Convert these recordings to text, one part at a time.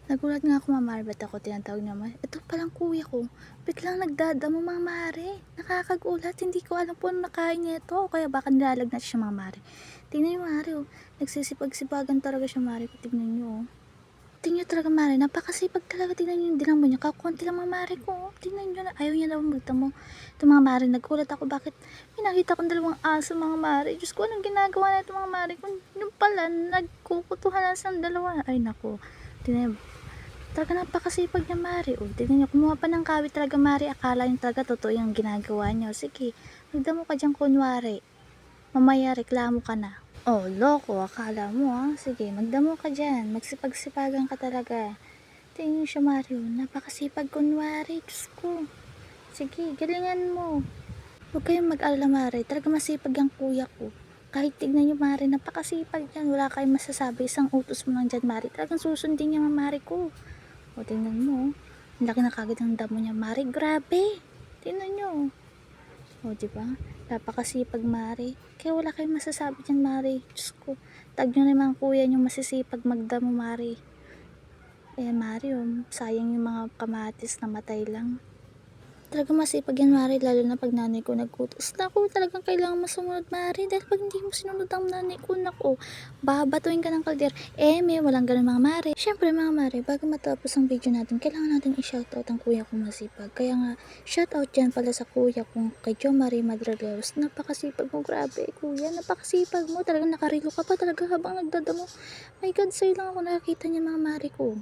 Nagulat nga ako Mama Mare, ba't ako tinatawag na ito palang kuya ko, biglang nagdadamo Mama Mare. Nakakagulat, hindi ko alam po anong nakain niya ito o kaya baka nilalagnat siya Mama Mare. Tingnan niyo Mare oh, nagsisipag-sipagan talaga siya Mare, tignan niyo oh. Tingnan niyo talaga Mare, napakasipag talaga, tingnan niyo yung dinamo niya, kakunti lang Mama Mare ko oh. Tingnan niyo na, ayaw niya daw magdamo. Ito Mama Mare, nagulat ako bakit may nakita kong dalawang aso Mga Mare. Diyos ko, anong ginagawa na ito Mga Mare? Kung yung pala, nagkukutuhan na silang dalawa. Ay nako, tingnan niyo. Talaga napakasipag niya Mare. O, tignan niyo, kumuha pa ng kawit talaga Mare. Akala niyo talaga totoo yung ginagawa niyo. Sige, magdamo ka dyan kunwari. Mamaya reklamo ka na. Oh, loko, akala mo ha. Sige, magdamo ka dyan. Magsipag-sipagan ka talaga. Tingnan niyo siya Mare. Oh, napakasipag kunwari. Diyos ko. Sige, galingan mo. Huwag kayong mag-alala Mare. Talaga masipag yung kuya ko. Kahit tignan niyo Mare, napakasipag yan. Wala kayong masasabi. Isang utos mo lang dyan Mare. Talagang susundin niya Mare ko. O, tingnan mo. Ang laki na kagad ng damo niya, Mare. Grabe. Tingnan nyo. O, diba? Napakasipag, Mare. Kaya wala kayong masasabi dyan, Mare. Diyos ko. Tag nyo naman kuya nyo masisipag magdamo, Mare. Eh, Mare, sayang yung mga kamatis na matay lang. Talagang masipag yan Mare, lalo na pag nanay ko nagkutos. Naku, talagang kailangan masunod Mare, dahil pag hindi mo sinunod ang nanay ko, naku, babatuin ka ng kalder. May walang ganun mga Mare. Syempre mga Mare, bago matapos ang video natin, kailangan natin i-shoutout ang kuya kong masipag. Kaya nga, shoutout dyan pala sa kuya kong kay Jo Marie Madraleos. Napakasipag mo, grabe kuya, napakasipag mo. Talagang nakarilo ka pa talaga habang nagdadamo. My God, sa'yo lang ako nakakita niya mga Mare ko.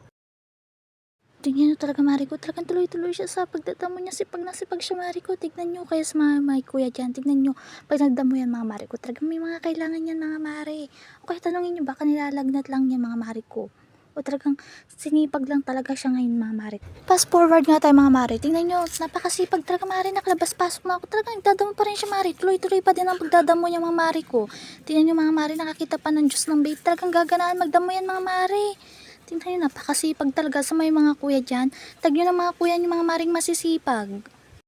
Tingnan nyo talaga Mare ko, talagang tuloy-tuloy siya sa pagdadamo niya, sipag na sipag siya Mare ko. Tignan nyo, kaya sa mga kuya dyan, tignan nyo, pag nagdamo yan mga Mare ko, talagang may mga kailangan yan mga Mare. O kaya tanongin nyo, baka nilalagnat lang yan mga Mare ko. O talagang sinipag lang talaga siya ngayon mga Mare. Fast forward nga tayo mga Mare, tingnan nyo, napakasipag talaga Mare, nakalabas-pasok na ako, talagang nagdadamo pa rin siya Mare, tuloy-tuloy pa din ang pagdadamo niya mga Mare ko. Tingnan nyo mga Mare, nakakita pa ng Diyos ng babe, talagang gaganaan magdamo yan mga Mare. Tingnan nyo, napakasipag talaga sa may mga kuya dyan. Tag nyo ng mga kuya nyo mga Maring masisipag.